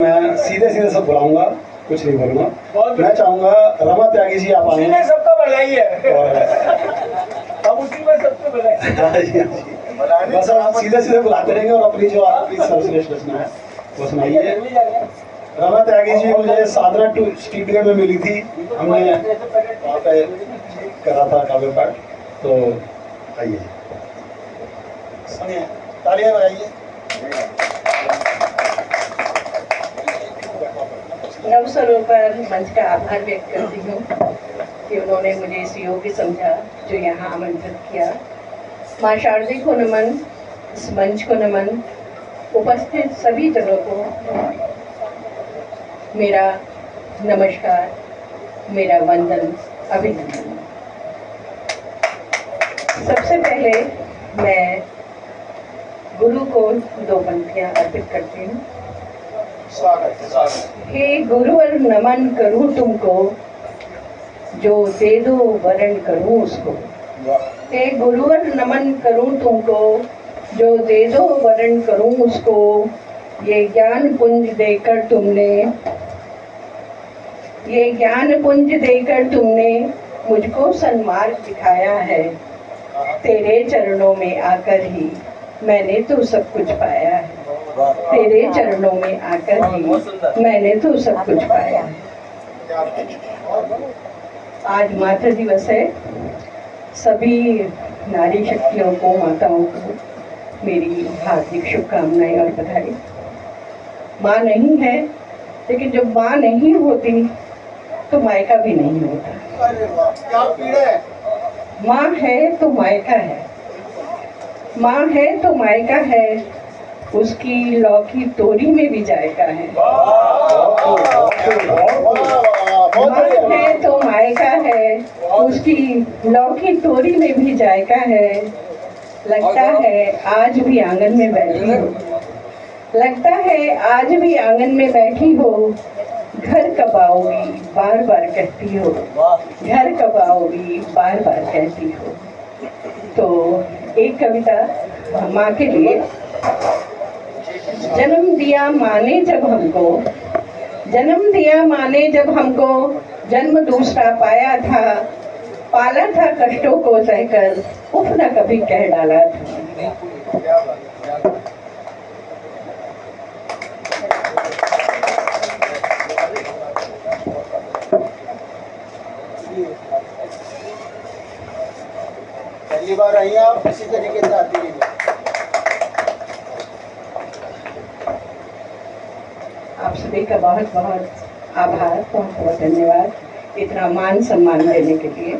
मैं सीधे सीधे सब बुलाऊंगा, कुछ नहीं बोलूंगा। मैं चाहूंगा रमा त्यागी जी आप आए। सबका भलाई है अब उसी में सबको भलाई। बस आप सीधे सीधे बुलाते रहेंगे और अपनी जो आपकी सर्वश्रेष्ठ रचना है वो सुनाइए। रमा त्यागी जी मुझे साधना टू स्टूडियो में मिली थी, हमने वहाँ पे करा था काव्य पाठ। तो आइए सुनिए, तालियां बजाइए। नवस्वरों पर मंच का आभार व्यक्त करती हूँ कि उन्होंने मुझे इस योग्य समझा जो यहाँ आमंत्रित किया। माँ शारदे को नमन, इस मंच को नमन, उपस्थित सभी जनों को मेरा नमस्कार, मेरा वंदन, अभिनंदन। सबसे पहले मैं गुरु को 2 पंक्तियाँ अर्पित करती हूँ। हे गुरुवर नमन करूं तुमको, जो दे दो वरण करूं उसको। हे गुरुवर नमन करूं तुमको, जो दे दो वरण करूं उसको। ये ज्ञान पुंज देकर तुमने मुझको सन्मार्ग दिखाया है। तेरे चरणों में आकर ही मैंने तो सब कुछ पाया है। तेरे चरणों में आकर ही मैंने तो सब कुछ पाया है। आज मातृ दिवस है। सभी नारी शक्तियों को, माताओं को मेरी हार्दिक शुभकामनाएं और बधाई। माँ नहीं है, लेकिन जब माँ नहीं होती तो मायका भी नहीं होता। माँ है तो मायका है, माँ है तो मायका है, उसकी लौकी तोरी में भी जायका है। माँ है तो मायका है, उसकी लौकी तोरी में भी जायका है। लगता है आज भी आंगन में बैठी हो, लगता है आज भी आंगन में बैठी हो। घर कब आओगी बार बार कहती हो, घर कब आओगी बार बार कहती हो। तो एक कविता माँ के लिए। जन्म दिया माँ ने जब हमको, जन्म दिया माँ ने जब हमको, जन्म दूसरा पाया था। पाला था कष्टों को सहकर, उफ न कभी कह डाला था। पहली बार आई आप, इसी तरीके से आती रहिए। आप सभी का बहुत बहुत आभार, बहुत बहुत धन्यवाद इतना मान सम्मान देने के लिए।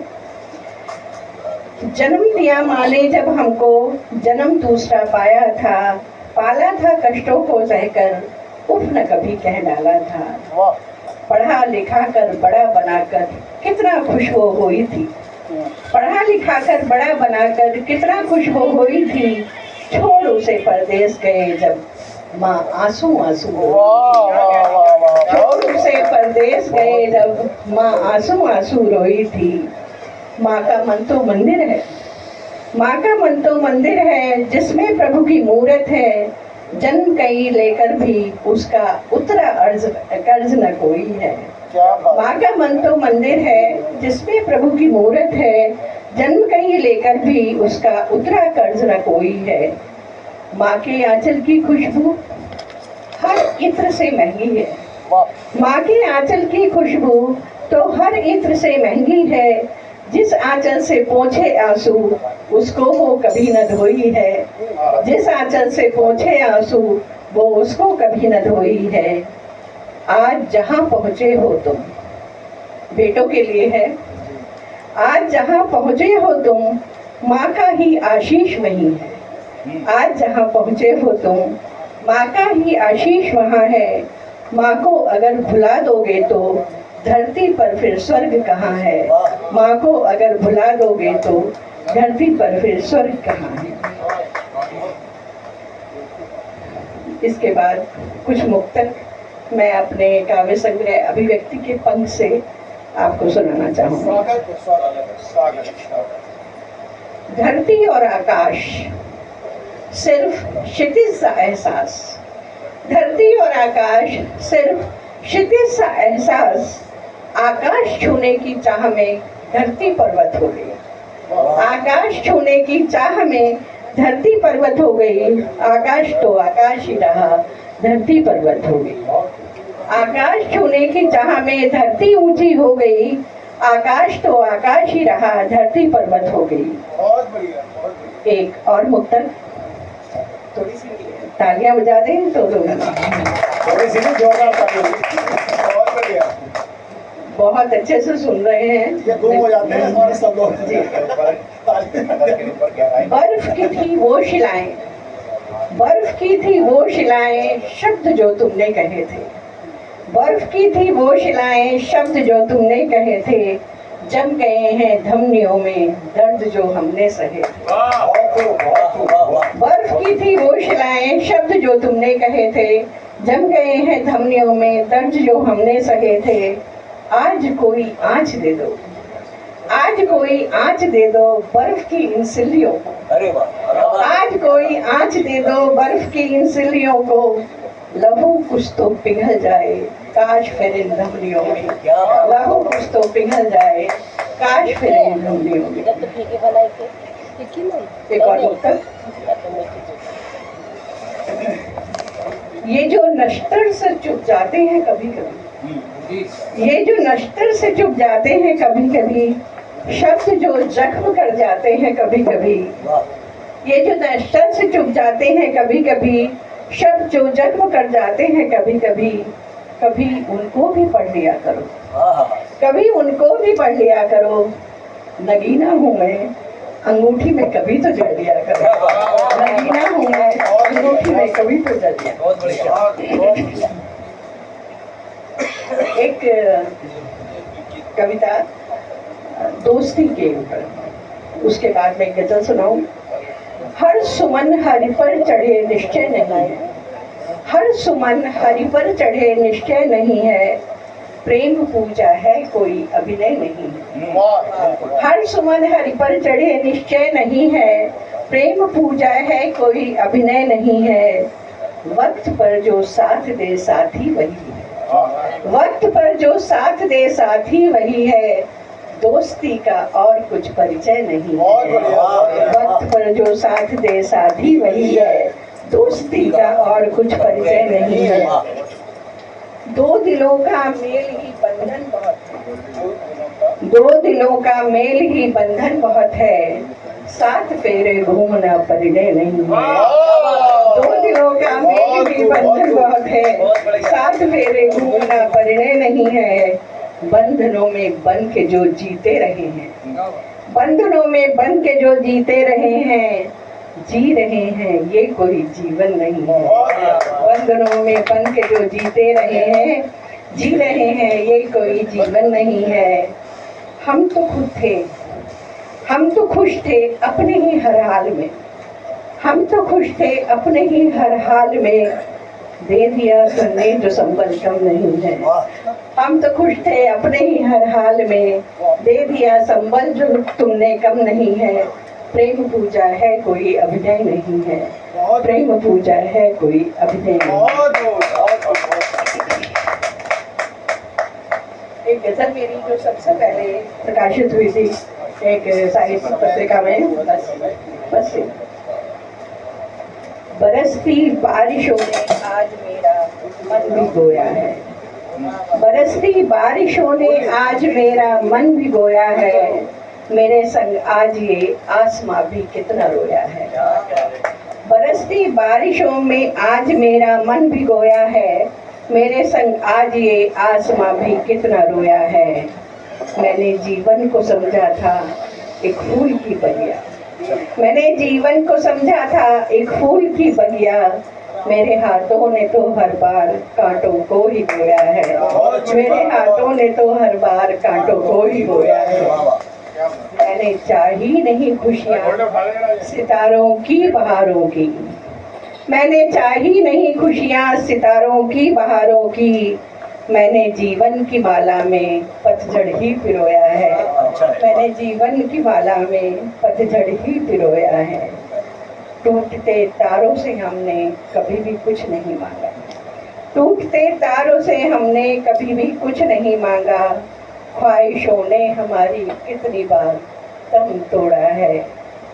जन्म दिया माँ ने जब हमको, जन्म दूसरा पाया था। पाला था कष्टों को सहकर, उफ न कभी कह डाला था। पढ़ा लिखा कर बड़ा बनाकर कितना खुश वो हुई थी। पढ़ा लिखा कर बड़ा बनाकर कितना खुश वो हुई थी। छोड़ उसे परदेस गए जब माँ आंसू आंसू छोड़ उसे परदेस गए जब माँ आंसू आंसू रोई थी। माँ का मन तो मंदिर है, माँ का मन तो मंदिर है, जिसमें प्रभु की मूरत है। जन्म कई लेकर भी उसका उतरा कर्ज न कोई है। माँ का मन तो मंदिर है, जिसमें प्रभु की मूरत है। जन्म कई लेकर भी उसका उतरा कर्ज न कोई है। माँ के आंचल की खुशबू हर इत्र से महंगी है। माँ के आंचल की खुशबू तो हर इत्र से महंगी है। जिस आंचल से पोंछे आंसू, उसको वो कभी न धोई है। जिस आंचल से पोंछे आंसू, वो उसको कभी न धोई है। आज जहाँ पहुँचे हो तुम, बेटों के लिए है। आज जहाँ पहुँचे हो तुम, माँ का ही आशीष वहीं है। आज जहाँ पहुँचे हो तुम, माँ का ही आशीष वहाँ है। माँ को अगर भुला दोगे तो धरती पर फिर स्वर्ग कहाँ है। माँ को अगर भुला दोगे तो धरती पर फिर स्वर्ग कहाँ है। इसके बाद कुछ मुक्तक मैं अपने काव्य संग्रह अभिव्यक्ति के पंख से आपको सुनाना चाहूँगी। धरती और आकाश, सिर्फ क्षितिज सा एहसास। धरती और आकाश सिर्फ क्षितिज सा एहसास, आकाश छूने की चाह में धरती पर्वत हो गई। आकाश छूने की चाह में धरती पर्वत हो गई। आकाश तो आकाश ही रहा, धरती पर्वत हो गई। आकाश छूने की चाह में धरती ऊंची हो गई। आकाश तो आकाश ही रहा, धरती पर्वत हो गई। बहुत बढ़िया, बहुत बढ़िया। एक और मुक्तक, थोड़ी सी तालियां बजा दें तो थोड़ी सी जोरदार तालियां। बहुत बढ़िया। बहुत अच्छे से सुन रहे हैं। ये गुम हो जाते हैं हमारे सब लोग। बर्फ की थी वो शिलाएं, बर्फ की थी वो शिलाएं, शब्द जो तुमने कहे थे। बर्फ की थी वो शिलाएं, शब्द जो तुमने कहे थे, जम गए हैं धमनियों में दर्द जो हमने सहे थे। बर्फ की थी वो शिलाएं, शब्द जो तुमने कहे थे, जम गए हैं धमनियों में दर्द जो हमने सहे थे। आज कोई आँच दे दो, आज कोई आँच दे दो बर्फ की इन सिल्लियों को। अरे वाह। आज कोई आँच दे दो बर्फ की इन सिल्लियों को, लहू कुछ तो पिघल जाए काश फिर इन धमनियों में। लहू कुछ तो पिघल जाए काश फिर इन धमनियों में। एक और उत्तर, ये जो नश्तर से चुप जाते हैं कभी कभी, ये जो नश्तर से चुप जाते हैं कभी कभी, शब्द जो जख्म कर जाते हैं कभी कभी। ये जो नश्तर से चुप जाते हैं कभी कभी, शब्द जो जख्म कर जाते हैं कभी कभी, कभी उनको भी पढ़ लिया करो, कभी उनको भी पढ़ लिया करो। नगीना हूँ मैं अंगूठी में कभी तो जल लिया करो, नगीना हूँ मैं अंगूठी में कभी तो जल लिया। बहुत बढ़िया। एक कविता दोस्ती के ऊपर, उसके बाद मैं गजल सुनाऊं। हर सुमन हरि पर चढ़े निश्चय नहीं है, हर सुमन हरि पर चढ़े निश्चय नहीं है, प्रेम पूजा है कोई अभिनय नहीं है। हर सुमन हरि पर चढ़े निश्चय नहीं है, प्रेम पूजा है कोई अभिनय नहीं है। वक्त पर जो साथ दे साथी वही है, वक्त पर जो साथ दे साथी वही है, दोस्ती का और कुछ परिचय नहीं है। वक्त पर जो साथ दे साथी वही है, दोस्ती का और कुछ परिचय नहीं है। दो दिलों का मेल ही बंधन बहुत है, दो दिलों का मेल ही बंधन बहुत है, साथ फेरे घूमना परिणय नहीं है। दो दिलों का मेल ही बंधन बहुत है, साथ फेरे घूमना परिणय नहीं है। बंधनों में बन के जो जीते रहे हैं, बंधनों में बन के जो जीते रहे हैं, जी रहे हैं ये कोई जीवन नहीं है। बंधनों में बन के जो जीते रहे हैं, जी रहे हैं ये कोई जीवन नहीं है। हम तो खुद थे, हम तो खुश थे अपने ही हर हाल में, हम तो खुश थे अपने ही हर हाल में, दे दिया तुमने जो संबल कम नहीं है। हम तो खुश थे अपने ही हर हाल में, दे दिया संबल जो तुमने कम नहीं है। प्रेम पूजा है कोई अभिनय नहीं है, प्रेम पूजा है कोई अभिनय नहीं। एक गजल मेरी जो सबसे पहले प्रकाशित हुई थी एक साहित्य पत्रिका में, बस बरसती बारिशों ने आज मेरा मन भिगोया है, बरसती बारिशों ने आज मेरा मन भिगोया है, मेरे संग आज ये आसमां भी कितना रोया है। बरसती बारिशों में आज मेरा मन भिगोया है, मेरे संग आज ये आसमां भी कितना रोया है। मैंने जीवन को समझा था एक फूल की बगिया, मैंने जीवन को समझा था एक फूल की बगिया, मेरे हाथों ने तो हर बार कांटों को ही बोया है, मेरे हाथों ने तो हर बार कांटों को ही बोया है। मैंने चाही नहीं खुशियाँ सितारों की बहारों की, मैंने चाही नहीं खुशियाँ सितारों की बहारों की, मैंने जीवन की माला में पतझड़ ही पिरोया है, मैंने जीवन की माला में पतझड़ ही पिरोया है। टूटते तारों से हमने कभी भी कुछ नहीं मांगा, टूटते तारों से हमने कभी भी कुछ नहीं मांगा, ख्वाहिशों ने हमारी कितनी बार दम तोड़ा है,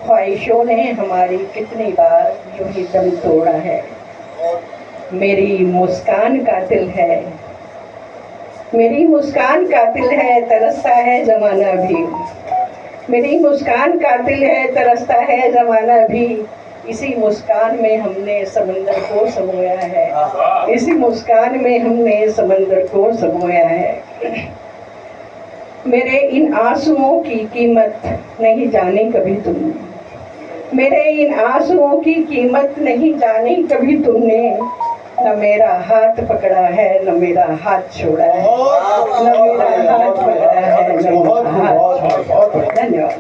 ख्वाहिशों ने हमारी कितनी बार यूं ही दम तोड़ा है। मेरी मुस्कान कातिल है, मेरी मुस्कान कातिल है, तरसता है जमाना भी। मेरी मुस्कान कातिल है, तरसता है जमाना भी। इसी मुस्कान में हमने समंदर को समोया है, इसी मुस्कान में हमने समंदर को समोया है। मेरे इन आंसुओं की कीमत नहीं जानी कभी तुमने, मेरे इन आंसुओं की कीमत नहीं जानी कभी तुमने। न मेरा हाथ पकड़ा है, न मेरा हाथ छोड़ा है, न मेरा हाथ पकड़ा है, न मेरा हाथ छोड़ा है। धन्यवाद।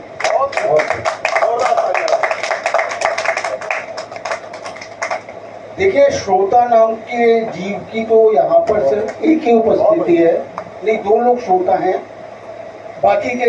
देखिए, श्रोता नाम के जीव की तो यहाँ पर सिर्फ एक ही उपस्थिति है, नहीं 2 लोग श्रोता हैं, बाकी के